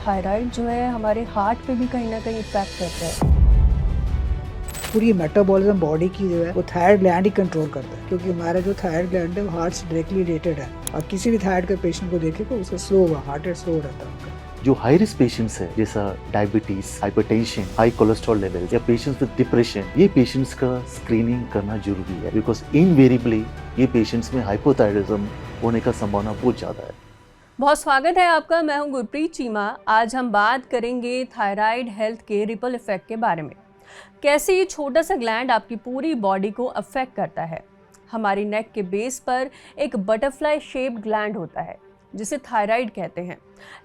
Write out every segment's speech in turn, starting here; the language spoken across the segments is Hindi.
थायराइड जो है हमारे हार्ट पे भी कहीं ना कहीं इफेक्ट करता है। पूरी मेटाबॉलिज्म बॉडी की जो है वो थायराइड ग्लैंड ही कंट्रोल करता है, क्योंकि हमारा जो थायराइड ग्लैंड है वो हार्ट से डायरेक्टली रिलेटेड है। और किसी भी थायराइड के पेशेंट को देखे तो उसका स्लो हुआ हार्ट रेट स्लो रहता है उनका। जो हाई रिस्क पेशेंट्स है जैसा diabetes, hypertension, high cholesterol level या पेशेंट्स विद डिप्रेशन, ये पेशेंट्स का स्क्रीनिंग करना जरूरी है, बिकॉज इनवेरिएबली ये पेशेंट्स में हाइपोथायराइडिज्म होने का संभावना बहुत ज्यादा है। बहुत स्वागत है आपका, मैं हूं गुरप्रीत चीमा। आज हम बात करेंगे थायराइड हेल्थ के रिपल इफेक्ट के बारे में। कैसे ये छोटा सा ग्लैंड आपकी पूरी बॉडी को अफेक्ट करता है। हमारी नेक के बेस पर एक बटरफ्लाई शेप्ड ग्लैंड होता है जिसे थायराइड कहते हैं।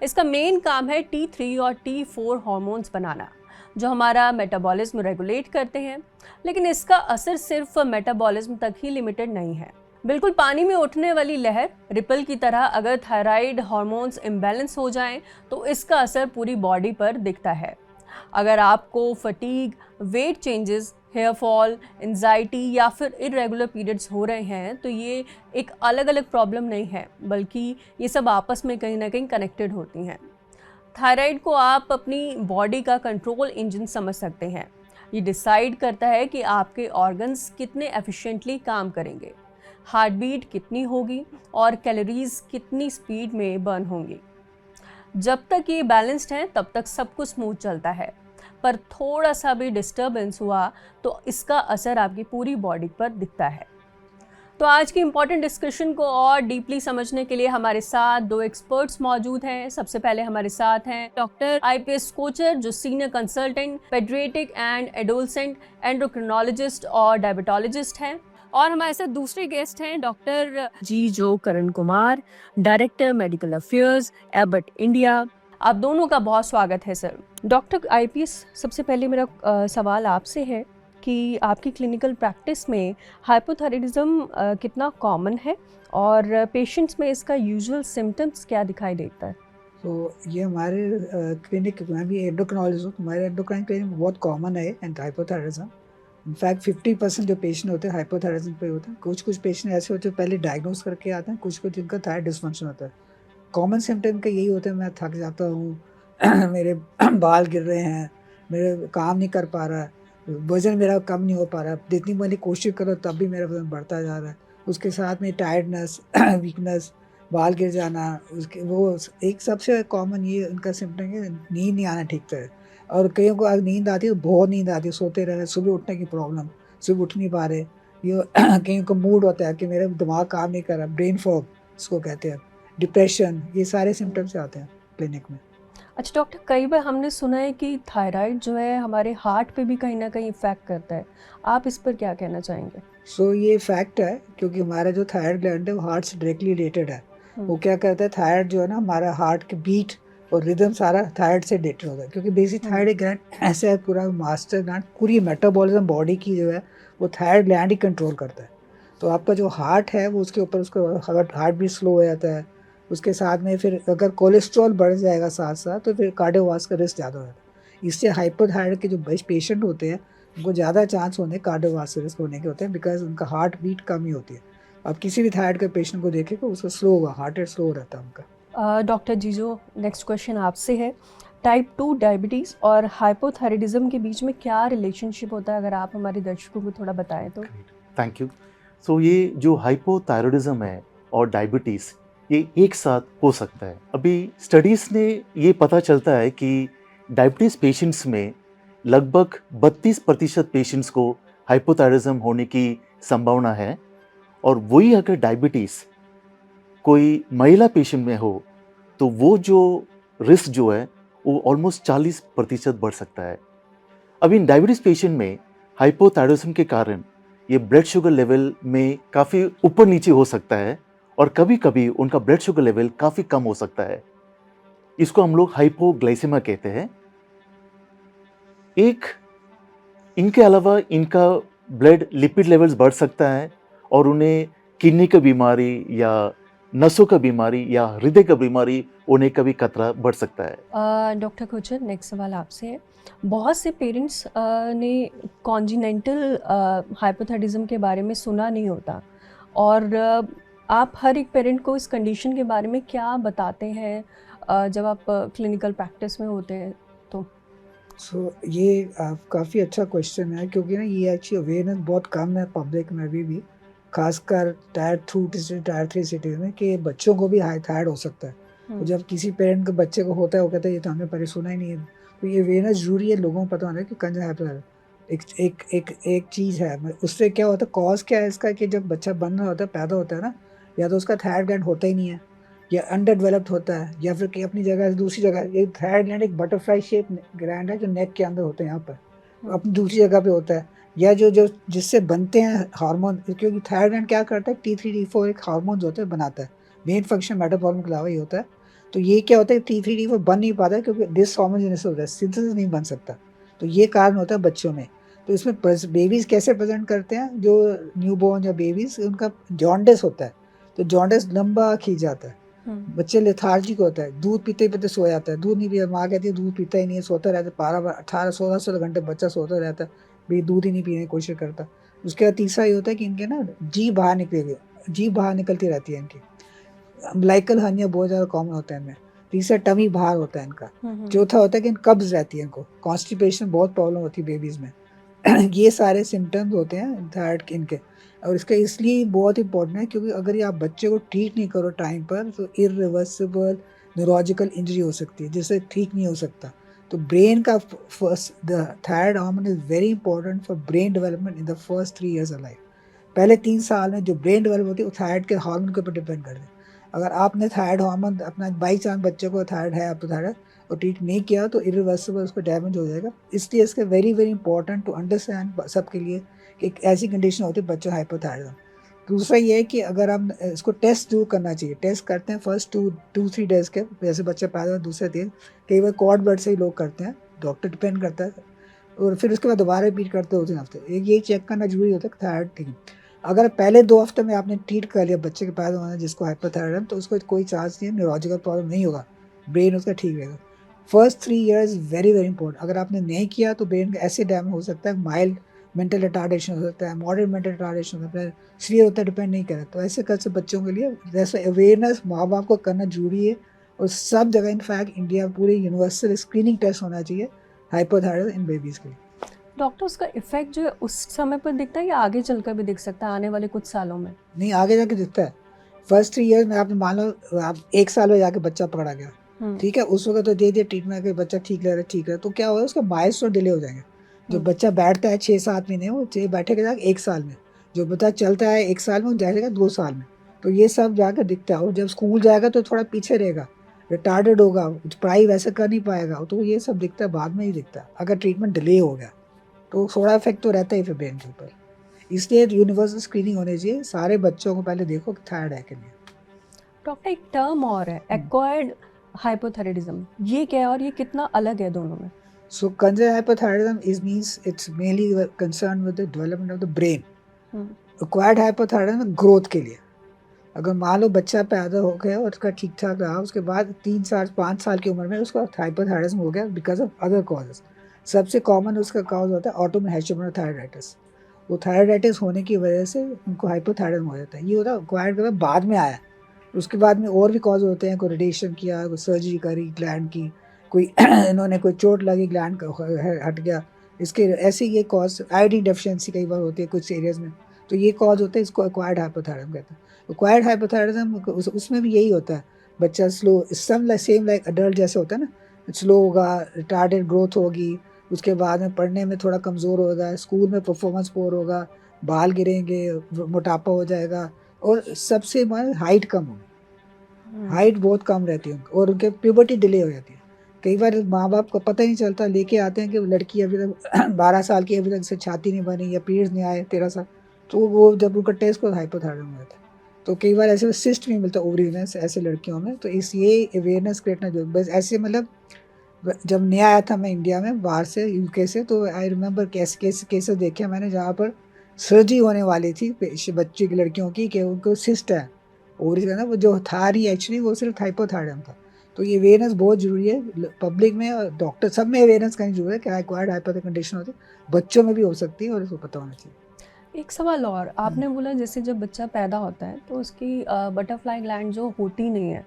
इसका मेन काम है T3 और T4 हार्मोन्स बनाना, जो हमारा मेटाबॉलिज्म रेगुलेट करते हैं। लेकिन इसका असर सिर्फ मेटाबॉलिज्म तक ही लिमिटेड नहीं है। बिल्कुल पानी में उठने वाली लहर रिपल की तरह अगर थायराइड हार्मोन्स इम्बैलेंस हो जाएं तो इसका असर पूरी बॉडी पर दिखता है। अगर आपको fatigue, weight changes, hair fall, anxiety या फिर इरेगुलर पीरियड्स हो रहे हैं तो ये एक अलग अलग प्रॉब्लम नहीं है, बल्कि ये सब आपस में कहीं ना कहीं कनेक्टेड होती हैं। थायराइड को आप अपनी बॉडी का कंट्रोल इंजन समझ सकते हैं। ये डिसाइड करता है कि आपके ऑर्गन्स कितने एफिशिएंटली काम करेंगे, हार्ट बीट कितनी होगी और कैलोरीज कितनी स्पीड में बर्न होंगी। जब तक ये बैलेंस्ड है तब तक सब कुछ स्मूथ चलता है, पर थोड़ा सा भी डिस्टर्बेंस हुआ तो इसका असर आपकी पूरी बॉडी पर दिखता है। तो आज की इम्पॉर्टेंट डिस्कशन को और डीपली समझने के लिए हमारे साथ दो एक्सपर्ट्स मौजूद हैं। सबसे पहले हमारे साथ हैं डॉक्टर IPS कोचर, जो senior consultant paediatric and adolescent endocrinologist और डायबिटोलॉजिस्ट हैं। और हमारे साथ दूसरे गेस्ट हैं डॉक्टर जो Karan Kumar, director medical affairs Abbott India. आप दोनों का बहुत स्वागत है सर। डॉक्टर IPS, सबसे पहले मेरा सवाल आपसे है कि आपकी क्लिनिकल प्रैक्टिस में हाइपोथायराइडिज्म कितना कॉमन है और पेशेंट्स में इसका यूजुअल सिम्टम्स क्या दिखाई देता है? तो ये हमारे क्लिनिक में भी एंडोक्रिनोलॉजिस्ट हूँ, हमारे एंडोक्राइन क्लिनिक में बहुत कॉमन है एंड हाइपोथायराइडिज्म। इनफैक्ट 50% जो पेशेंट होते हैं हाइपोथायराइडिज्म पे होते हैं। कुछ पेशेंट ऐसे होते हैं पहले डायग्नोज करके आते हैं, कुछ जिनका थायराइड डिसफंक्शन होता है। कॉमन सिम्टम का यही होता है, मैं थक जाता हूँ मेरे बाल गिर रहे हैं, मेरे काम नहीं कर पा रहा है, वज़न मेरा कम नहीं हो पा रहा है, जितनी मैंने कोशिश करो तब भी मेरा वज़न बढ़ता जा रहा है। उसके साथ में टायर्डनेस, वीकनेस, बाल गिर जाना, उसके वो एक सबसे कॉमन ये उनका सिम्टम है। नींद नहीं आना ठीक तरह, और कईयों को अगर नींद आती है तो बहुत नींद आती है, सोते रह रहे, सुबह उठने की प्रॉब्लम, सुबह उठ नहीं पा रहे। ये कईयों को मूड होता है कि मेरा दिमाग काम नहीं कर रहा, ब्रेन फॉग इसको कहते हैं, डिप्रेशन, ये सारे सिम्टम्स आते हैं क्लिनिक में। अच्छा डॉक्टर, कई बार हमने सुना है कि थायराइड जो है हमारे हार्ट पे भी कहीं ना कहीं इफेक्ट करता है। आप इस पर क्या कहना चाहेंगे? सो ये फैक्ट है, क्योंकि हमारा जो थायराइड ग्लैंड है वो हार्ट से डायरेक्टली रिलेटेड है। वो क्या करता है, थायराइड जो है ना, हमारा हार्ट के बीट और रिदम सारा थायराइड से रिलेटेड होता है। क्योंकि बेसिक थायराइड ग्लैंड ऐसा है, पूरा मास्टर ग्लैंड, पूरी मेटाबॉलिज्म बॉडी की जो है वो थायराइड ग्लैंड ही कंट्रोल करता है। तो आपका जो हार्ट है वो उसके ऊपर, उसका हार्ट भी स्लो हो जाता है। उसके साथ में फिर अगर कोलेस्ट्रॉल बढ़ जाएगा साथ साथ तो फिर कार्डियोवास्कुलर रिस्क ज़्यादा हो जाता है। इससे हाइपोथायराइड के जो पेशेंट होते हैं उनको ज़्यादा चांस होने कार्डियोवास्कुलर रिस्क होने के होते हैं, बिकॉज उनका हार्ट बीट कम ही होती है। अब किसी भी थायराइड के पेशेंट को देखे तो उसका स्लो होगा, हार्ट रेट स्लो रहता है उनका। डॉक्टर जीजो, नेक्स्ट क्वेश्चन आपसे है। टाइप 2 डायबिटीज़ और हाइपोथायराइडिज्म के बीच में क्या रिलेशनशिप होता है, अगर आप हमारे दर्शकों को थोड़ा बताएं तो। Thank you. सो ये जो हाइपोथायराइडिज्म है और डायबिटीज, ये एक साथ हो सकता है। अभी स्टडीज ने ये पता चलता है कि डायबिटीज पेशेंट्स में लगभग 32% पेशेंट्स को हाइपोथायराइडिज्म होने की संभावना है, और वही अगर डायबिटीज कोई महिला पेशेंट में हो तो वो जो रिस्क जो है वो ऑलमोस्ट 40% बढ़ सकता है। अब इन डायबिटीज पेशेंट में हाइपोथायराइडिज्म के कारण ये ब्लड शुगर लेवल में काफ़ी ऊपर नीचे हो सकता है, और कभी कभी उनका ब्लड शुगर लेवल काफ़ी कम हो सकता है। इसको हम लोग हाइपोग्लाइसेमिया कहते हैं। एक इनके अलावा इनका ब्लड लिपिड लेवल्स बढ़ सकता है, और उन्हें किडनी की बीमारी या नसों का बीमारी या हृदय का बीमारी होने का भी खतरा बढ़ सकता है। डॉक्टर कोचर, नेक्स्ट सवाल आपसे है। बहुत से पेरेंट्स ने कॉन्जिनेंटल हाइपोथायराइडिज्म के बारे में सुना नहीं होता, और आप हर एक पेरेंट को इस कंडीशन के बारे में क्या बताते हैं जब आप क्लिनिकल प्रैक्टिस में होते हैं तो? सो ये काफ़ी अच्छा क्वेश्चन है, क्योंकि ना ये एक्चुअली अवेयरनेस बहुत कम है पब्लिक में अभी भी, खासकर टायर 3 सिटीज़ में, कि बच्चों को भी थायराइड हो सकता है। तो जब किसी पेरेंट के बच्चे को होता है, वो कहता है ये तो हमने पहले सुना ही नहीं है। तो ये अवेयरनेस ज़रूरी है, लोगों को पता होना है कि कंजर एक चीज़ है। उससे क्या होता है, कॉज क्या है इसका, कि जब बच्चा बन रहा होता है, पैदा होता है ना, या तो उसका थायराइड ग्लैंड होता ही नहीं है, या अंडर डेवलप्ड होता है, या फिर कहीं अपनी जगह से दूसरी जगह। ये थायराइड ग्लैंड एक बटरफ्लाई शेप ग्लैंड है जो नेक के अंदर होते हैं, यहाँ पर तो अपनी दूसरी जगह पे होता है। या जो जो जिससे बनते हैं हार्मोन, क्योंकि थायराइड ग्लैंड क्या करता है, T3 T4 एक हार्मोन होते हैं बनाता है, मेन फंक्शन मेटाबॉलिज्म के अलावा ही होता है। तो ये क्या होता है, T3 T4 बन नहीं पाता है, क्योंकि डिसहार्मोनियस होता है, सिंथेसिस नहीं बन सकता। तो ये कारण होता है बच्चों में। तो इसमें बेबीज़ कैसे प्रेजेंट करते हैं, जो न्यूबॉर्न या बेबीज़, उनका जॉन्डिस होता है। तो जॉन्डिस लंबा खींच जाता है, बच्चे लेथार्जिक होता है, दूध पीते पीते सो जाता है, दूध नहीं पिया, माँ कहती है दूध पीता ही नहीं है, सोता रहता है, 18-16 घंटे बच्चा सोता रहता है, भी दूध ही नहीं पीने की कोशिश करता। उसके बाद तीसरा ये होता है कि इनके ना जीभ बाहर निकलती रहती है इनकी, अम्बिलाइकल हर्निया बहुत ज़्यादा कॉमन होता है इनमें। तीसरा टमी बाहर होता है इनका। चौथा होता है कि कब्ज रहती है इनको, कॉन्स्टिपेशन बहुत प्रॉब्लम होती है बेबीज़ में। ये सारे सिम्टम्स होते हैं थायराइड के इनके। और इसका इसलिए बहुत इंपॉर्टेंट है, क्योंकि अगर ये आप बच्चे को ट्रीट नहीं करो टाइम पर, तो इरिवर्सिबल न्यूरोलॉजिकल इंजरी हो सकती है, जिससे ठीक नहीं हो सकता। तो ब्रेन का first, the thyroid hormone is very important for brain development in the first 3 years of life. पहले 3 साल में जो ब्रेन डेवलप होती है, वो थायराइड के हार्मोन के ऊपर डिपेंड करते हैं। अगर आपने थायराइड हार्मोन अपना बाई चांस बच्चे को थायराइड है, आपको थायराइड और ट्रीट नहीं किया, तो इरिवर्सिबल उसको डैमेज हो जाएगा। इसलिए इसके very very important to understand सबके लिए कि एक ऐसी कंडीशन होती है बच्चों हाइपोथायराइडिज्म। दूसरा ये है कि अगर हम इसको टेस्ट जरूर करना चाहिए, टेस्ट करते हैं फर्स्ट 2-3 डेज के, जैसे बच्चा पैदा हुआ दूसरे दिन, कई बार कॉर्ड ब्लड से ही लोग करते हैं, डॉक्टर डिपेंड करता है, और फिर उसके बाद दोबारा रिपीट करते हो 3 हफ्ते। ये चेक करना जरूरी होता है कि थायराइड ठीक है। अगर पहले 2 हफ्ते में आपने ट्रीट कर लिया बच्चे के पैदा होना जिसको हाइपोथायराइडिज्म, तो उसको कोई चांस नहीं है, न्यूरोलॉजिकल प्रॉब्लम नहीं होगा, ब्रेन उसका ठीक रहेगा। First 3 years very very important. अगर आपने नहीं किया तो ब्रेन का ऐसे डैमेज हो सकता है, माइल्ड मेंटल रिटार्डेशन हो सकता है, मॉडरेट मेंटल रिटार्डेशन हो सकता है, सीवियर होता है, डिपेंड नहीं करे। तो ऐसे कर से बच्चों के लिए जैसे अवेयरनेस माँ बाप को करना जरूरी है, और सब जगह इनफैक्ट इंडिया पूरे यूनिवर्सल स्क्रीनिंग टेस्ट होना चाहिए हाइपोथायराइडिज्म इन बेबीज़ के लिए। डॉक्टर, उसका इफेक्ट जो है उस समय पर दिखता है या आगे चलकर भी दिख सकता है, आने वाले कुछ सालों में? नहीं, आगे जाके दिखता है। फर्स्ट 3 years में आपने मान लो आप 1 साल में जाके बच्चा पकड़ा गया, ठीक है, उस वक्त तो दे दिए ट्रीटमेंट के बच्चा ठीक रह रहा है, ठीक है, तो क्या होगा, उसका माइलस्टोन डिले हो जाएंगे। जो बच्चा बैठता है 6-7 महीने, वो बैठेगा जाके 1 साल में, जो बच्चा चलता है 1 साल में, वो जाएगा 2 साल में। तो ये सब जाकर दिखता है। और जब स्कूल जाएगा तो थोड़ा पीछे रहेगा, रिटार्डेड होगा, पढ़ाई वैसे कर नहीं पाएगा, तो ये सब दिखता है, बाद में ही दिखता है अगर ट्रीटमेंट डिले हो गया, तो थोड़ा इफेक्ट तो रहता ही फिर ब्रेन के ऊपर। इसलिए यूनिवर्सल स्क्रीनिंग होनी चाहिए, सारे बच्चों को पहले देखो कि थायराइड है कि नहीं। डॉक्टर, एक टर्म और है एक्वायर्ड हाइपोथायराइडिज्म, ये क्या है और ये कितना अलग है दोनों में? So congenital hypothyroidism means it's mainly concerned with the development of the brain. Acquired hypothyroidism growth के लिए, अगर मान लो बच्चा पैदा हो गया और उसका ठीक ठाक रहा, उसके बाद 3-5 साल की उम्र में उसका हाइपोथायराइडिज्म हो गया बिकॉज ऑफ अदर कॉजेज। सबसे कॉमन उसका कॉज होता है ऑटोइम्यून हाइपोथायराइडिटिस। वो थायराइडाइटिस होने की वजह से उनको हाइपोथायराइडिज्म हो जाता है। ये होता है एक्वायर्ड के बाद में आया। उसके बाद में और भी कॉज होते हैं, कोई रेडिएशन किया, कोई सर्जरी करी ग्लैंड की, कोई इन्होंने कोई चोट लगी ग्लैंड हट गया, इसके ऐसे ये कॉज, आयोडीन डेफिशिएंसी कई बार होती है कुछ एरियाज में, तो ये कॉज होता है, इसको एक्वायर्ड हाइपोथायराइडिज्म कहते हैं। एक्वायर्ड हाइपोथायराइडिज्म उसमें भी यही होता है, बच्चा स्लो, सेम लाइक अडल्ट जैसे होता है ना, स्लो होगा, रिटार्डेड ग्रोथ होगी, उसके बाद में पढ़ने में थोड़ा कमज़ोर होगा, स्कूल में परफॉर्मेंस पोर होगा, बाल गिरेंगे, मोटापा हो जाएगा, और सबसे हाइट कम होगी, हाइट बहुत कम रहती है उनकी, और उनके प्यूबर्टी डिले हो जाती है। कई बार माँ बाप को पता ही नहीं चलता, लेके आते हैं कि लड़की अभी तक 12 साल की, अभी तक से छाती नहीं बनी या पीरियड्स नहीं आए 13 साल, तो वो जब उनका टेस्ट को हाइपोथायराइडिज्म होता है। तो कई बार ऐसे सिस्ट नहीं मिलता ओवरी में ऐसे लड़कियों में, तो इस ये अवेयरनेस क्रिएट जो बस ऐसे, मतलब जब नया आया था मैं इंडिया में बाहर से, यूके से, तो आई रिमेंबर केसेस देखे मैंने जहाँ पर सर्जरी होने वाली थी बच्ची की, लड़कियों की, कि उनको सिस्ट है ओवरी का ना, वो जो था नहीं एक्चुअली, वो सिर्फ हाइपोथायराइडिज्म था। तो ये अवेयरनेस बहुत ज़रूरी है पब्लिक में, और डॉक्टर सब में अवेयरनेस करनी जरूरी है कि एक्वायर्ड हाइपोथायराइडिज्म कंडीशन होती है, बच्चों में भी हो सकती है, और इसको पता होना चाहिए। एक सवाल और, आपने बोला जैसे जब बच्चा पैदा होता है तो उसकी बटरफ्लाई ग्लैंड जो होती नहीं है,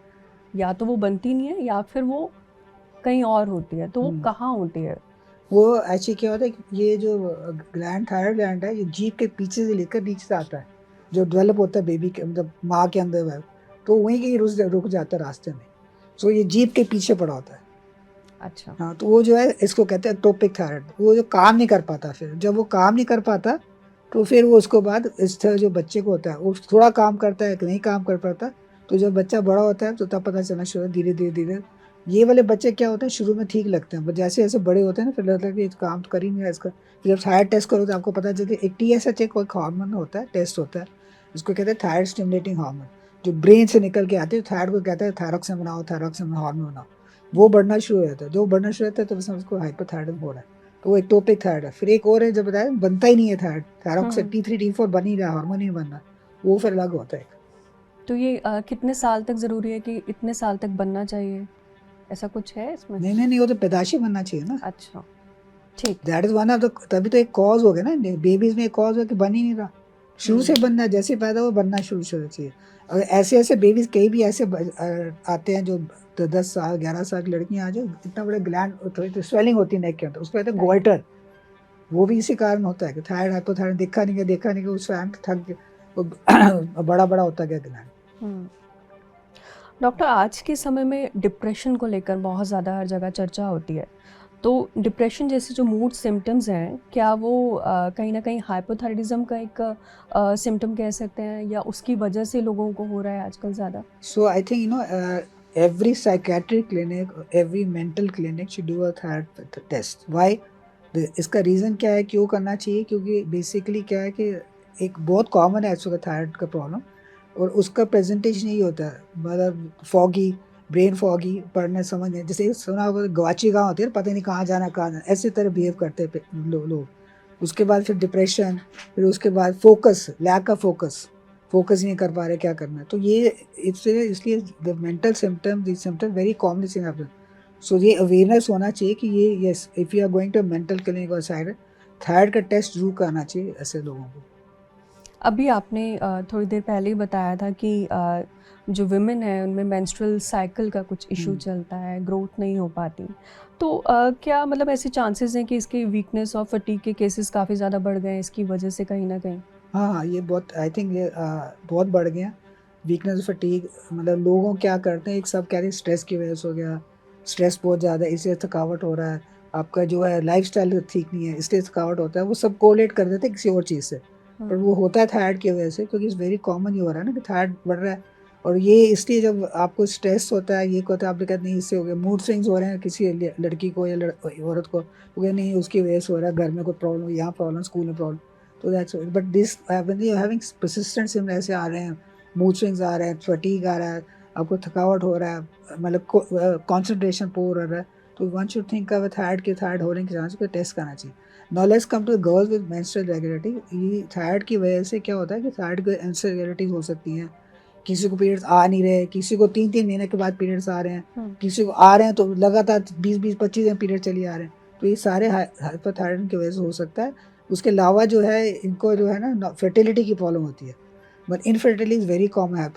या तो वो बनती नहीं है या फिर वो कहीं और होती है, तो वो कहाँ होती है? वो एक्चुअली क्या होता है कि ये जो ग्लैंड थायराइड ग्लैंड है, ये जीभ के पीछे से लेकर नीचे से आता है, जो डेवलप होता है बेबी के मतलब माँ के अंदर है, तो वहीं कहीं रुक जाता है रास्ते में। सो ये जीभ के पीछे पड़ा होता है। अच्छा। हाँ, तो वो जो है इसको कहते हैं एक्टोपिक थायराइड। वो जो काम नहीं कर पाता, फिर जब वो काम नहीं कर पाता तो फिर वो उसके बाद इस तरह जो बच्चे को होता है वो थोड़ा काम करता है कि नहीं काम कर पाता, तो जब बच्चा बड़ा होता है तो तब पता चलना शुरू धीरे धीरे धीरे। ये वाले बच्चे क्या होते हैं शुरू में ठीक लगते हैं, बट जैसे जैसे बड़े होते हैं ना फिर लगता है कि ये काम तो कर ही नहीं रहा इसका। फिर जब थायराइड टेस्ट करो तो आपको पता चलता है एक TSH कोई हार्मोन होता है, टेस्ट होता है, इसको कहते हैं थायराइड स्टिमुलेटिंग हार्मोन, जो ब्रेन से निकल के आते हैं। थायराइड को कहता है थायरॉक्सिन बनाओ, थायरॉक्सिन हार्मोन बनाओ, वो बढ़ना शुरू हो जाता है। जो बढ़ना शुरू होता है तो बस उसको हाइपोथायराइड हो रहा है, तो वो एक्टोपिक थायराइड है। फिर एक और है जब बताया बनता ही नहीं है थायराइड, थायरॉक्सिन T3 T4 बन ही रहा, हार्मोन ही बन रहा, वो फिर अलग होता है। तो ये कितने साल तक ज़रूरी है कि इतने साल तक बनना चाहिए? ऐसा कुछ है इसमें? नहीं, वो तो पैदाशी बनना चाहिए ना। अच्छा, ठीक। That is one of the, तभी तो एक कॉज हो गया ना, बेबीज में एक कॉज हो कि बन ही नहीं रहा, शुरू से बनना है, जैसे पैदा हो बनना शुरू से होना चाहिए। अगर ऐसे ऐसे बेबीज कई भी ऐसे आते हैं जो 10 साल 11 साल की लड़कियां आ जाए, इतना बड़ा ग्लैंड थोड़ी स्वेलिंग होती है नेक के अंदर, उसको कहते हैं गोइटर। वो भी इसी कारण होता है कि थायराइड हाइपोथायराइड देखा नहीं गया उस टाइम थक गया, वो बड़ा बड़ा होता गया ग्लैंड। डॉक्टर, आज के समय में डिप्रेशन को लेकर बहुत ज़्यादा हर जगह चर्चा होती है। तो डिप्रेशन जैसे जो मूड सिम्टम्स हैं, क्या वो कहीं न कहीं हाइपोथायराइडिज़म का एक सिम्पटम कह सकते हैं, या उसकी वजह से लोगों को हो रहा है आजकल ज़्यादा? So I think every psychiatric clinic, every mental clinic should do a thyroid test. Why? इसका रीज़न क्या है, क्यों करना चाहिए? क्योंकि बेसिकली क्या है कि एक बहुत कॉमन है इसका थायराइड का प्रॉब्लम, और उसका प्रेजेंटेशन यही होता है, मतलब फॉगी, ब्रेन फॉगी, पढ़ने समझने, जैसे सुना होगा गवाची गाँव होती है, पता नहीं कहाँ जाना कहाँ जाना, ऐसे तरह बिहेव करते हैं लोग। उसके बाद फिर डिप्रेशन, फिर उसके बाद फोकस, लैक ऑफ फोकस नहीं कर पा रहे क्या करना है। तो ये इसलिए the mental symptom very commonly thing happen. So ये अवेयरनेस होना चाहिए कि ये yes, if you are going to mental clinic और साइड, थायराइड का टेस्ट जरूर करना चाहिए ऐसे लोगों को। अभी आपने थोड़ी देर पहले ही बताया था कि जो विमेन है उनमें मेंस्ट्रुअल साइकिल का कुछ इशू चलता है, ग्रोथ नहीं हो पाती। तो क्या मतलब ऐसे चांसेस हैं कि इसकी वीकनेस और फटीग के केसेस काफ़ी ज़्यादा बढ़ गए हैं इसकी वजह से कहीं ना कहीं? हाँ, ये बहुत, आई थिंक ये बहुत बढ़ गया वीकनेस फटीग। मतलब लोगों क्या करते हैं, एक सब कहते हैं स्ट्रेस की वजह से हो गया, स्ट्रेस बहुत ज़्यादा है इसलिए थकावट हो रहा है, आपका जो है लाइफस्टाइल ठीक नहीं है इसलिए थकावट होता है, वो सब कोलेट कर देते हैं किसी और चीज़ से। पर वो होता है थायराइड की वजह से, क्योंकि इट्स वेरी कॉमन ये हो रहा है ना कि थायराइड बढ़ रहा है। और ये इसलिए जब आपको स्ट्रेस होता है, ये होता है, आपने कहते नहीं इससे हो गया, मूड स्विंग्स हो रहे हैं किसी लड़की को या औरत को, वो कहते नहीं उसकी वजह से हो रहा है, घर में कोई प्रॉब्लम, यहाँ प्रॉब्लम, स्कूल में प्रॉब्लम, तो that's it. But this when you having persistent symptoms ऐसे आ रहे हैं, मूड स्विंग्स आ रहे हैं, फटीग आ रहा है, आपको थकावट हो रहा है, मतलब कंसंट्रेशन पोर हो रहा है, तो one should think of thyroid होने के चांस को टेस्ट करना चाहिए। Now let's come to girls with menstrual regularity. ये थायराइड की वजह से क्या होता है कि थायराइड की इरेगुलरिटीज हो सकती हैं, किसी को पीरियड्स आ नहीं रहे, किसी को 3-3 महीने के बाद पीरियड्स आ रहे हैं, किसी को आ रहे हैं तो लगातार 20-25 दिन पीरियड चले आ रहे हैं, तो ये सारे हाइपोथायराइड की वजह से हो सकता है। उसके अलावा जो है इनको जो है ना फर्टिलिटी की प्रॉब्लम होती है, but infertility is very common है,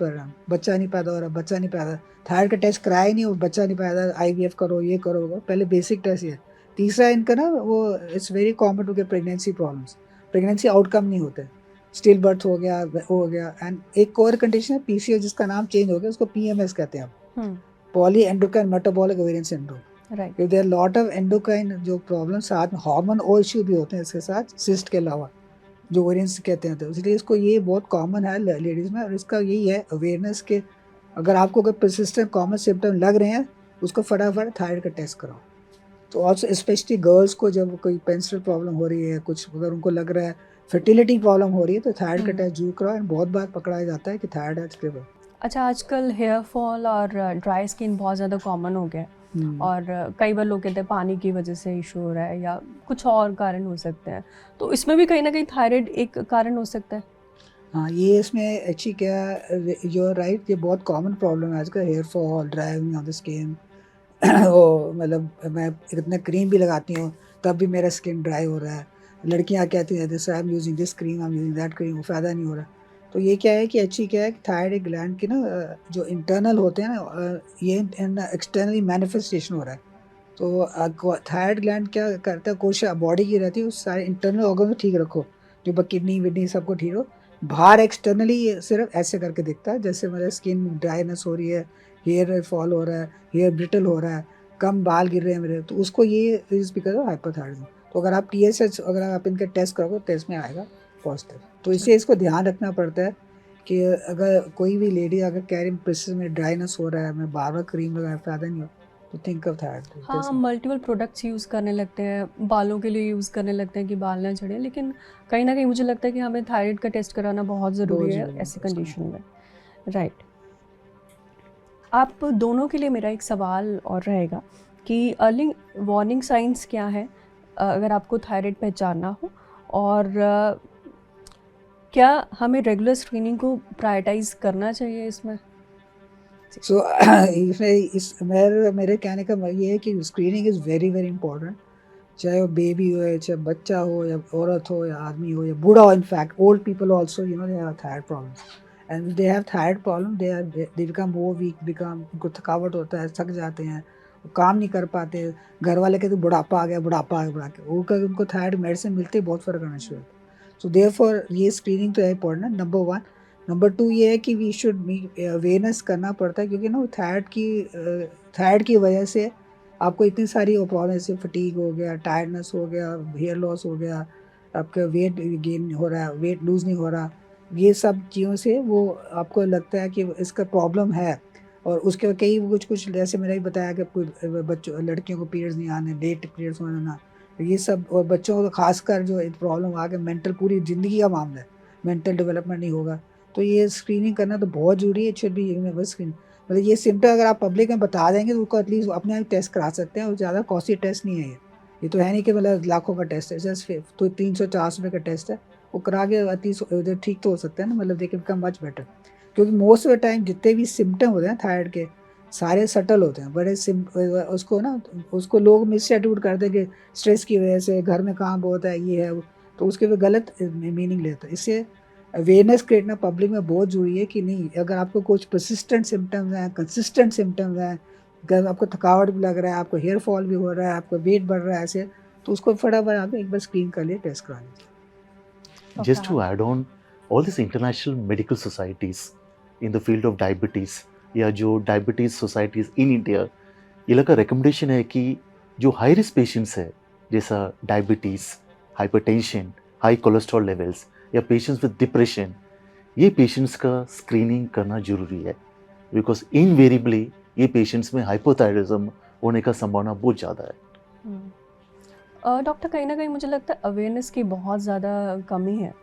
बच्चा नहीं पैदा हो रहा, बच्चा नहीं पैदा, थायराइड का टेस्ट कराया ही नहीं और बच्चा नहीं पैदा, IVF करो, ये करो, वो पहले बेसिक टेस्ट ये है। तीसरा इनका ना वो it's very common to get pregnancy problems, pregnancy outcome नहीं होते, स्टिल बर्थ हो गया, हो गया। एंड एक और कंडीशन है PCO, जिसका नाम चेंज हो गया, उसको PMS कहते हैं अब, poly endocrine metabolic ovarian syndrome. Right. There lot of endocrine जो प्रॉब्लम, साथ में हार्मोन और इश्यू भी होते हैं इसके साथ, सिस्ट के अलावा, जो ओवेरियंस कहते हैं, तो इसलिए इसको ये बहुत कॉमन है लेडीज़ में। और इसका यही है अवेयरनेस के, अगर आपको कोई परसिस्टेंट कॉमन सिम्टम लग रहे हैं उसको फटाफट थायराइड का टेस्ट कराओ। तो ऑल्सो स्पेशली गर्ल्स को जब कोई पेंस्ट्रुअल प्रॉब्लम हो रही है, कुछ अगर उनको लग रहा है फर्टिलिटी प्रॉब्लम हो रही है, तो थायराइड का टेस्ट जरूर कराओ। एंड बहुत बार पकड़ा जाता है कि थायराइड है स्टेबल। अच्छा, आजकल हेयर फॉल और ड्राई स्किन बहुत ज़्यादा कॉमन हो गया है, और कई बार लोग कहते हैं पानी की वजह से इशू हो रहा है या कुछ और कारण हो सकते हैं, तो इसमें भी कहीं ना कहीं थायराइड एक कारण हो सकता है? हाँ, ये इसमें एक्चुअली क्या, यू आर राइट, ये बहुत कॉमन प्रॉब्लम है आजकल, hair fall, driving on the skin. वो मतलब मैं इतना क्रीम भी लगाती हूँ तब भी मेरा स्किन ड्राई हो रहा है। लड़कियाँ कहती हैं this I am using this cream, I am using that cream, वो फ़ायदा नहीं हो रहा। तो ये क्या है कि एक्चुअली क्या है कि थायराइड ग्लैंड की ना जो इंटरनल होते हैं ना ये एक्सटर्नली मैनिफेस्टेशन हो रहा है। तो थायराइड ग्लैंड क्या करता है, कोशिश बॉडी की रहती है उस सारे इंटरनल ऑर्गन को ठीक रखो, जो किडनी विडनी सबको ठीक हो। बाहर एक्सटर्नली सिर्फ ऐसे करके दिखता है, जैसे मेरे स्किन ड्राइनेस हो रही है, हेयर फॉल हो रहा है, हेयर ब्रिटल हो रहा है, कम बाल गिर रहे हैं मेरे, तो उसको ये इज बिकॉज ऑफ हाइपोथायराइडिज्म। तो अगर आप TSH अगर आप इनके टेस्ट करोगे टेस्ट में आएगा पॉजिटिव। तो इसलिए इसको ध्यान रखना पड़ता है कि अगर कोई भी लेडी अगर कह रही प्रेशर में ड्राइनेस हो रहा है, मैं बार बार क्रीम लगाया फ़ायदा नहीं हो, तो थिंक ऑफ थायराइड। हाँ, मल्टीपल प्रोडक्ट्स यूज़ करने लगते हैं, बालों के लिए यूज़ करने लगते हैं कि बाल ना झड़े, लेकिन कहीं ना कहीं मुझे लगता है कि हमें थायराइड का टेस्ट कराना बहुत ज़रूरी है ऐसी कंडीशन में। राइट। आप दोनों के लिए मेरा एक सवाल और रहेगा कि अर्ली वार्निंग साइंस क्या है अगर आपको थायराइड पहचानना हो, और क्या हमें रेगुलर स्क्रीनिंग को प्रायोरिटाइज करना चाहिए इसमें? सो मेरे कहने का ये है कि screening is very very important. चाहे वो बेबी हो, चाहे बच्चा हो, या औरत हो, या आदमी हो, या बूढ़ा हो। In fact old people also they have thyroid problems, and they have thyroid problem, they become more weak, उनको थकावट होता है, थक जाते हैं, वो काम नहीं कर पाते। घर वाले कहते बुढ़ापा आ गया, बुढ़ापा आ गया, बुढ़ा के वो उनको थायराइड मेडिसिन मिलते ही बहुत फ़र्क आना शुरू होता है। सो देयरफॉर ये स्क्रीनिंग तो है इंपॉर्टेंट है, नंबर 1। नंबर 2 ये है कि वी शुड अवेयरनेस करना पड़ता है, क्योंकि ना थायराइड की वजह से आपको इतनी सारी प्रॉब्लम, जैसे फटीग हो गया, टायर्डनेस हो गया, हेयर लॉस हो गया, आपका वेट गेन हो रहा है, वेट लूज़ नहीं हो रहा, ये सब चीज़ों से वो आपको लगता है कि इसका प्रॉब्लम है। और उसके कई कुछ जैसे मैंने भी बताया कि कोई बच्चों लड़कियों को पीरियड्स नहीं आने, लेट पीरियड्स होना ना, ये सब। और बच्चों को खासकर जो प्रॉब्लम आ गया, मेंटल पूरी ज़िंदगी का मामला है, मेंटल डेवलपमेंट नहीं होगा, तो ये स्क्रीनिंग करना तो बहुत ज़रूरी है। It should be universal screen. मतलब ये सिम्टम अगर आप पब्लिक में बता देंगे तो उसको एटलीस्ट अपने आप टेस्ट करा सकते हैं, और ज़्यादा कॉस्टली टेस्ट नहीं है ये तो है नहीं कि मतलब लाखों का टेस्ट है, जस्ट तो 300-400 रुपये का टेस्ट है, वो करा के एटलीस्ट ठीक तो हो सकता है ना, मतलब they can become much better. क्योंकि मोस्ट ऑफ द टाइम जितने भी सिम्टम होते हैं थायराइड के सारे सटल होते हैं, बड़े उसको लोग मिसएट्यूट करते हैं कि स्ट्रेस की वजह से घर में काम बहुत है, ये है वो, तो उसके भी गलत मीनिंग लेते हैं। इससे अवेयरनेस क्रिएट पब्लिक में बहुत ज़रूरी है कि नहीं, अगर आपको कुछ परसिस्टेंट सिम्टम्स हैं, कंसिस्टेंट सिम्टम्स हैं, अगर आपको थकावट भी लग रहा है, आपको हेयर फॉल भी हो रहा है, आपका वेट बढ़ रहा है ऐसे, तो उसको फटाफट आप एक बार स्क्रीन कर लिए, टेस्ट करा लीजिए। Just to add on, all these international medical societies in the field of diabetes या जो डायबिटीज सोसाइटीज इन इंडिया, ये लगा रिकमेंडेशन है कि जो हाई रिस्क पेशेंट्स है, जैसा diabetes, hypertension, high cholesterol levels, या पेशेंट्स विद डिप्रेशन, ये पेशेंट्स का स्क्रीनिंग करना जरूरी है, बिकॉज इनवेरिएबली ये पेशेंट्स में हाइपोथायराइडिज्म होने का संभावना बहुत ज़्यादा है। डॉक्टर, कहीं ना कहीं मुझे लगता है अवेयरनेस की बहुत ज़्यादा कमी है।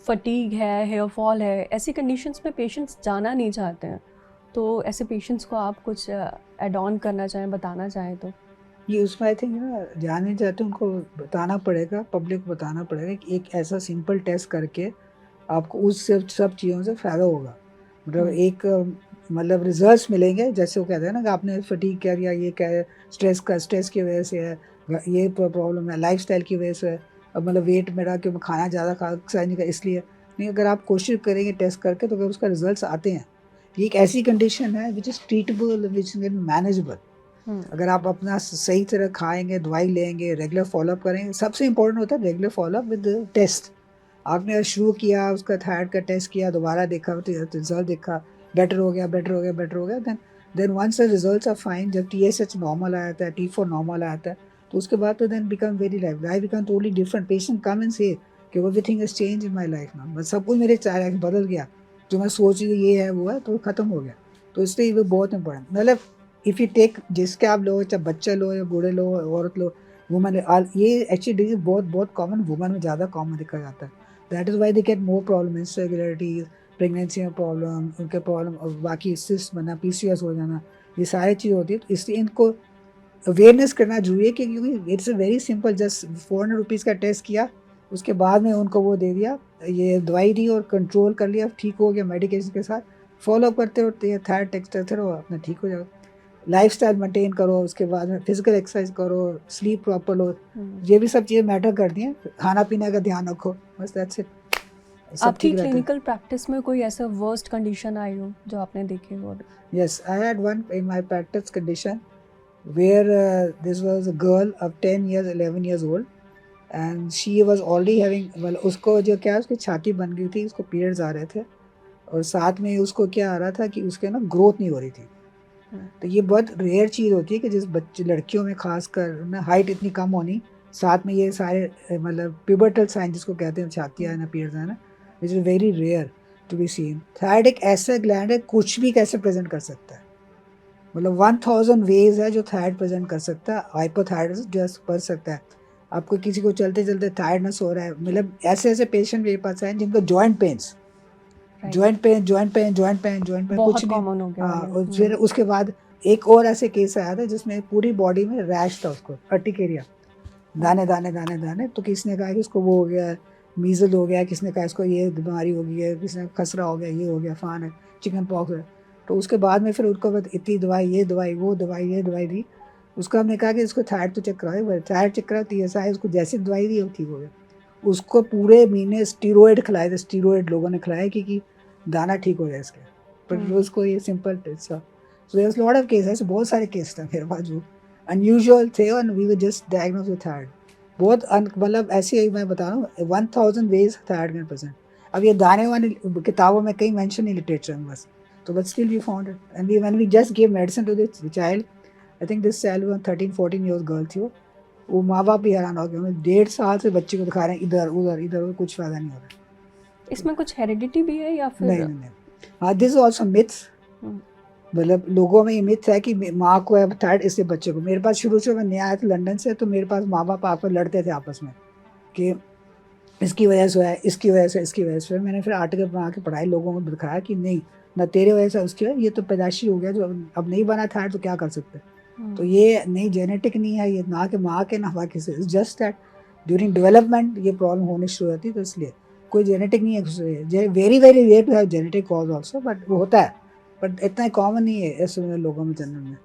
फटीग है, हेयर फॉल है, ऐसी कंडीशंस में पेशेंट्स जाना नहीं चाहते हैं, तो ऐसे पेशेंट्स को आप कुछ ऐड ऑन करना चाहें, बताना चाहें तो? ये उसमें आई थिंक ना जाने चाहते उनको बताना पड़ेगा, पब्लिक को बताना पड़ेगा कि एक ऐसा सिंपल टेस्ट करके आपको उस सब चीज़ों से फ़ायदा होगा। मतलब एक मतलब रिजल्ट्स मिलेंगे, जैसे वो कहते हैं ना कि आपने फटीग कह दिया, ये क्या है, स्ट्रेस की वजह से है, ये प्रॉब्लम है, लाइफस्टाइल की वजह से है, अब मतलब वेट मेरा कि मैं खाना ज़्यादा खा नहीं का इसलिए नहीं। अगर आप कोशिश करेंगे टेस्ट करके तो अगर उसका रिजल्ट्स आते हैं, ये एक ऐसी कंडीशन है which is treatable, which is manageable. अगर आप अपना सही तरह खाएंगे, दवाई लेंगे, रेगुलर फॉलोअप करेंगे, सबसे इंपॉर्टेंट होता है रेगुलर फॉलोअप विद टेस्ट। आपने शुरू किया, उसका थायराइड का टेस्ट किया, दोबारा देखा, रिजल्ट देखा, बेटर हो गया, then once the results are fine, जब TSH नॉर्मल आ जाता है, T4 नॉर्मल आ जाता है, तो उसके बाद तो then become very life become totally different. Patient come and से कि everything is change in my life now, सब कुछ मेरे चाहे बदल गया, जो मैं सोच रही ये है वो है, तो खत्म हो गया। तो इसलिए वो बहुत इंपॉर्टेंट, मतलब इफ़ यू टेक जिसके आप लो, चाहे बच्चे लो या बूढ़े लो, औरत लो, वुमन, ये एक्चुअली डिजीज बहुत कॉमन, वुमन में ज़्यादा कॉमन देखा जाता है। That is why they get more problem, इनरेगुलरिटीज, pregnancy में प्रॉब्लम, उनके प्रॉब्लम, और बाकी सिस्ट बनना, PCOS हो जाना, ये सारी चीज़ होती है। तो इसलिए इनको अवेयरनेस करना जरूरी है, क्योंकि it's a very simple, just 400 rupees का टेस्ट किया, उसके बाद में उनको वो दे दिया, ये दवाई दी और कंट्रोल कर लिया, ठीक हो गया मेडिकेशन के साथ, फॉलोअप करते हो, थायराइड टेस्ट करते रहो, अपना ठीक हो जाएगा। लाइफस्टाइल मेंटेन करो, उसके बाद में फिजिकल एक्सरसाइज करो, स्लीप प्रॉपर लो, ये भी सब चीज़ें मैटर करती हैं। खाना पीने का ध्यान रखो, बस दैट्स इट। सब आपकी ठीक रहता है। क्लिनिकल प्रैक्टिस में कोई ऐसा वर्स्ट कंडीशन आई हो जो आपने देखे हो? Yes, I had one in my practice condition where this was a girl of 10 years, 11 years old, and she was already having, well, उसको जो क्या उसकी छाती बन गई थी, उसको पीरियड्स आ रहे थे, और साथ में उसको क्या आ रहा था कि उसके ना ग्रोथ नहीं हो रही थी। तो ये बहुत रेयर चीज़ होती है कि जिस बच्चे लड़कियों में खासकर ना हाइट इतनी कम होनी, साथ में ये सारे मतलब पिबर्टल साइन जिसको कहते हैं, छाती आना, पीरियड्स आना, which is very rare to be seen. Thyroid एक ऐसा ग्लैंड है, कुछ भी कैसे प्रेजेंट कर सकता है, मतलब 1000 वेज है जो थायराइड प्रेजेंट कर सकता है। हाइपोथायराइडिज्म जो कर सकता है, आपको किसी को चलते चलते टायर्डनेस हो रहा है, मतलब ऐसे ऐसे पेशेंट मेरे पास आए जिनको joint pains, joint pain joint pain joint pain joint pain, कुछ बहुत नहीं। कॉमन हो गया हाँ, है। और फिर उसके बाद एक और ऐसे केस आया था जिसमें पूरी बॉडी में रैश था, उसको अर्टिकेरिया, दाने दाने दाने दाने। तो किसी ने कहा कि इसको वो हो गया, मीजल हो गया, किसी ने कहा इसको ये बीमारी हो गई है, किसी ने खसरा हो गया, ये हो गया, फान है, चिकन पॉक्स है। तो उसके बाद में फिर उनको बाद इतनी दवाई, ये दवाई, वो दवाई, ये दवाई दी। उसको हमने कहा कि इसको थायराइड तो चेक कराओ, थायराइड चेक कराओ, TSI, उसको जैसी दवाई दी वो ठीक हो गया। उसको पूरे महीने स्टीरोइड खिलाए थे, स्टीरोइड लोगों ने खिलाया कि दाना ठीक हो जाए इसके, पर उसको ये सिंपल टिप्स था। So there was lot of cases, बहुत सारे केस थे मेरे पास जो अनयूजुअल थे, और we were just diagnose with thyroid. बहुत मतलब ऐसे ही मैं बता रहा हूँ, 1000 वेज थायराइड कैन प्रेजेंट। अब ये दाने वाली किताबों में कहीं मेंशन नहीं, लिटरेचर में बस, तो but still we found it, and we when we just give medicine to this child, I think this child was 13-14 years girl थी वो माँ बाप भी हैरान हो गए, 1.5 साल से बच्चे को दिखा रहे हैं इधर उधर इधर उधर, कुछ फायदा नहीं हो रहा है। इसमें कुछ हेरिडिटी भी है या फिर? नहीं। हाँ, दिस इज ऑल्सो मिथ्स, मतलब लोगों में ये मिथ है कि माँ को है थायराइड इससे बच्चे को। मेरे पास शुरू से मैं नया आया था लंदन से, तो मेरे पास माँ बाप आपस लड़ते थे आपस में कि इसकी वजह से है, इसकी वजह से, इसकी वजह से। मैंने फिर आर्टिकल बना के पढ़ाई, लोगों को दिखाया कि नहीं, ना तेरे वजह से उसकी वजह, ये तो पैदाशी हो गया, जो अब नहीं बना थायराइड तो क्या कर सकते। तो ये नहीं, जेनेटिक नहीं है ये, ना कि माँ के ना बाकी से, जस्ट दैट ड्यूरिंग डेवलपमेंट ये प्रॉब्लम होनी शुरू होती है, तो इसलिए कोई जेनेटिक नहीं है। Very very rare to have genetic cause also, but वो होता है, बट इतना कॉमन नहीं है ऐसे लोगों में जनरल में।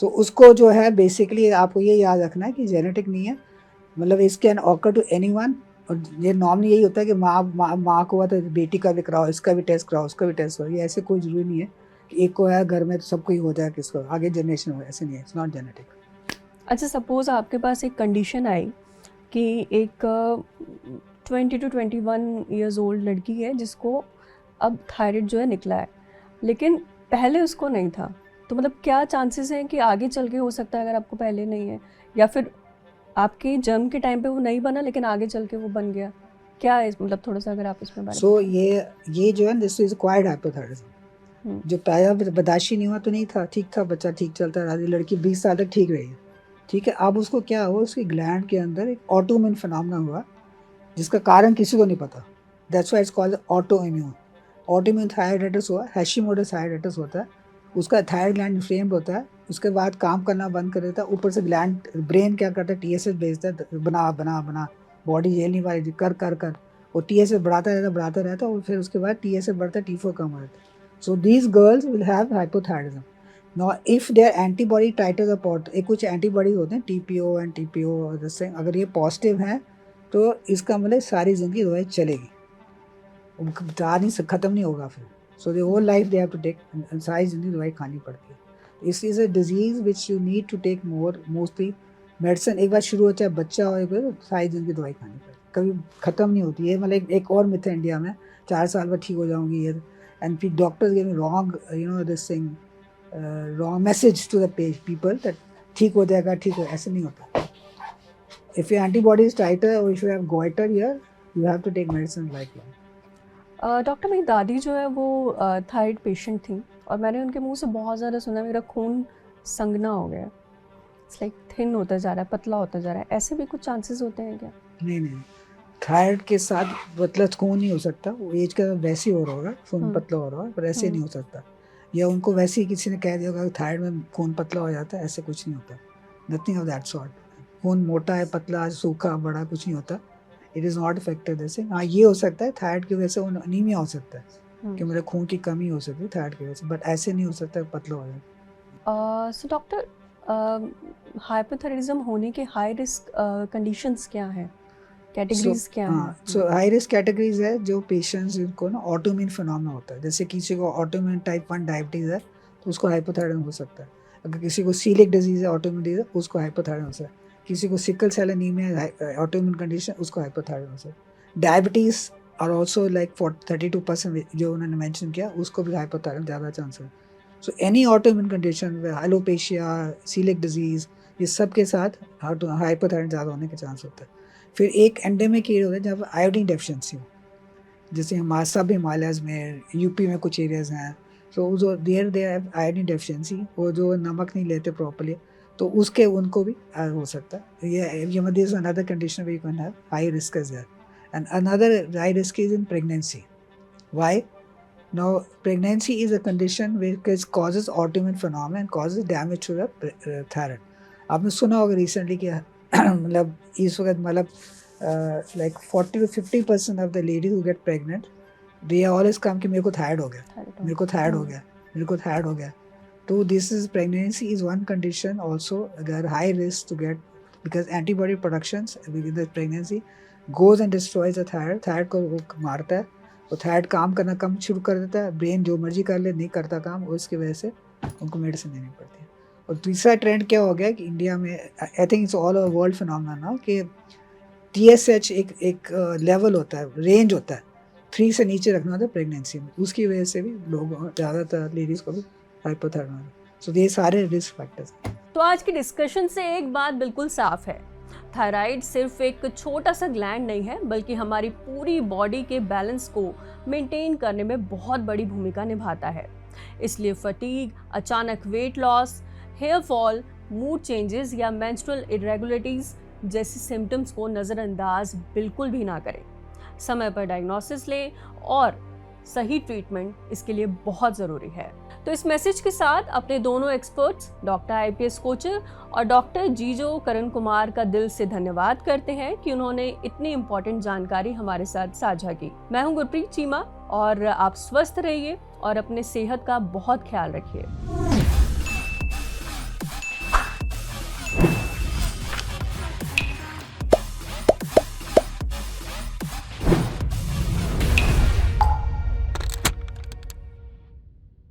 तो उसको जो है बेसिकली आपको ये याद रखना है कि जेनेटिक नहीं है, मतलब इस कैन ऑकर टू एनीवन। और ये नॉर्मली यही होता है कि माँ को हुआ तो बेटी का भी कराओ, इसका भी टेस्ट कराओ, उसका भी टेस्ट कराओ, ये ऐसे कोई ज़रूरी नहीं है कि एक को है घर में तो सबको ही हो जाए, किसको आगे जनरेशन हो, ऐसे नहीं है, इट्स नॉट जेनेटिक। अच्छा, सपोज आपके पास एक कंडीशन आई कि एक 20 to 21 ईयर्स ओल्ड लड़की है जिसको अब थायराइड जो है निकला है, लेकिन पहले उसको नहीं था, तो मतलब क्या चांसेस हैं कि आगे चल के हो सकता है अगर आपको पहले नहीं है, या फिर आपके जन्म के टाइम पे वो नहीं बना लेकिन आगे चल के वो बन गया? क्या है मतलब थोड़ा सा अगर आप इसमें बारे में? सो ये जो है दिस इज क्वाइट हाइपोथायराइडिज्म, जो पहला बर्दाश्त नहीं हुआ तो नहीं था, ठीक था, बच्चा ठीक चलता रहा, लड़की 20 साल तक ठीक रही है, ठीक है। अब उसको क्या हुआ, उसकी ग्लैंड के अंदर एक ऑटोइम्यून फिनोमेना हुआ जिसका कारण किसी को नहीं पता, that's why it's called autoimmune. Autoimmune thyroiditis हुआ, हैशिमोटोस थायराइडाइटिस होता है, उसका थायराइड ग्लैंड इन्फ्लेम्ड होता है, उसके बाद काम करना बंद कर देता है, ऊपर से ग्लैंड ब्रेन क्या करता है, TSH भेजता है, बना बना बना, बॉडी झेल नहीं पाई, कर कर कर, और TSH बढ़ाता रहता और फिर उसके बाद TSH बढ़ता है, T4 कम हो जाता है। So these girls will have hypothyroidism. Now, if their antibody titers are positive, कुछ एंटीबॉडीज होते हैं TPO एंड TPO और जैसे, अगर ये पॉजिटिव हैं तो इसका मतलब सारी जिंदगी दवाई चलेगी, ख़त्म नहीं होगा फिर। So they whole life they have to take, सारी जिंदगी दवाई खानी पड़ती है। This is a disease which you need to take mostly medicine. एक बार शुरू हो चाहे बच्चा हो तो सारी जिंदगी दवाई खानी पड़ती है, कभी ख़त्म नहीं होती है। मतलब एक और मिथ है इंडिया में, 4 साल बाद ठीक हो जाऊँगी ये, एंड फिर doctors give wrong this thing, wrong message to the people that ठीक हो जाएगा, ठीक हो, ऐसे नहीं होता। If your antibody is titer और if you have goiter here, you have to take medicine life long. Doctor, मेरी दादी जो है वो थायराइड पेशेंट थी, और मैंने उनके मुंह से बहुत ज़्यादा सुना मेरा खून संगना हो गया, इट्स लाइक थिन होता जा रहा है, पतला होता जा रहा है, ऐसे भी कुछ चांसेस होते हैं क्या? नहीं, थायराइड के साथ पतला खून नहीं हो सकता, वो एज का वैसे ही हो रहा होगा, खून पतला हो रहा होगा, पर ऐसे नहीं हो सकता। या उनको वैसे ही किसी ने कह दिया होगा थायराइड में खून पतला हो जाता है, ऐसे कुछ नहीं होता, नथिंग ऑफ दैट सॉर्ट। खून मोटा है, पतला, सूखा, बड़ा, कुछ नहीं होता, इट इज़ नॉट इफेक्टेड ऐसे। हाँ, ये हो सकता है थायराइड की वजह से अनीमिया हो सकता है कि मेरे खून की कमी हो सकती है थायराइड की वजह से, बट ऐसे नहीं हो सकता पतला हो जाए। सो डॉक्टर, हाइपोथायराइडिज्म होने के हाई रिस्क कंडीशंस क्या हैं? कैटेगरीज क्या हाँ, है? सो हाई रिस्क कैटेगरीज है जो पेशेंट्स जिनको ना ऑटोइम्यून फिनोमेना होता है, जैसे किसी को ऑटोइम्यून टाइप 1 डायबिटीज़ है तो उसको हाइपोथायराइडिज्म हो सकता है। अगर किसी को सीलिक डिजीज़ है, ऑटोइम्यून डिजीज़ है, उसको हाइपोथायराइडिज्म हो सकता है। किसी को सिकल सेल एनीमिया है, ऑटोइम्यून कंडीशन, उसको हाइपोथायराइडिज्म हो सकता है। डायबिटीज़ और ऑल्सो लाइक 32% जो उन्होंने मेंशन किया, उसको भी हाइपोथायराइडिज्म ज़्यादा चांस है। So any autoimmune condition, alopecia, coeliac disease, ये सब के साथ हाइपोथायराइडिज्म ज़्यादा होने के चांस होता है। फिर एक एंडेमिक एरिया होता है जहाँ पर आयोडीन डेफिशिएंसी हो, जैसे हमारे सब हिमालयाज़ में, यूपी में कुछ एरियाज़ हैं, तो जो there they have iodine deficiency, वो जो नमक नहीं लेते प्रॉपर्ली, तो उसके उनको भी हो सकता है। ये this is another condition way you can have high risk is there. And another high risk is in pregnancy. Why? Now, pregnancy is a condition which causes autoimmune phenomena and causes damage to the thyroid. आपने सुना होगा रिसेंटली कि मतलब इस वक्त मतलब like 40 to 50% of the ladies who get pregnant, they always come कि मेरे को थायराइड हो गया, मेरे को थायराइड हो गया, मेरे को थायराइड हो गया। तो this is pregnancy is one condition also that high risk to get, because antibody productions within the pregnancy goes and destroys the thyroid, thyroid को वो मारता है, तो थायराइड काम करना कम शुरू कर देता है, ब्रेन जो मर्जी कर ले नहीं करता काम, और इसकी वजह से उनको मेडिसिन लेनी पड़ती है। और तीसरा ट्रेंड क्या हो गया कि इंडिया में, I think it's all over world phenomena now, कि TSH एक लेवल होता है, रेंज होता है, 3 से नीचे रखना होता है प्रेगनेंसी में, उसकी वजह से भी लोग, ज़्यादातर लेडीज़ को भी हाइपोथायराइडिज्म। सो ये सारे रिस्क फैक्टर्स। तो आज की डिस्कशन से एक बात बिल्कुल साफ है, थायराइड सिर्फ एक छोटा सा ग्लैंड नहीं है, बल्कि हमारी पूरी बॉडी के बैलेंस को मेंटेन करने में बहुत बड़ी भूमिका निभाता है। इसलिए फटीग, अचानक weight loss, hair fall, mood changes या मेंस्ट्रुअल इरेगुलरिटीज जैसी सिम्टम्स को नज़रअंदाज बिल्कुल भी ना करें। समय पर डायग्नोसिस लें और सही ट्रीटमेंट इसके लिए बहुत ज़रूरी है। तो इस मैसेज के साथ अपने दोनों एक्सपर्ट्स डॉक्टर IPS कोचर और डॉक्टर जीजो करण कुमार का दिल से धन्यवाद करते हैं कि उन्होंने इतनी इम्पोर्टेंट जानकारी हमारे साथ साझा की। मैं हूं गुरप्रीत चीमा और आप स्वस्थ रहिए और अपने सेहत का बहुत ख्याल रखिए।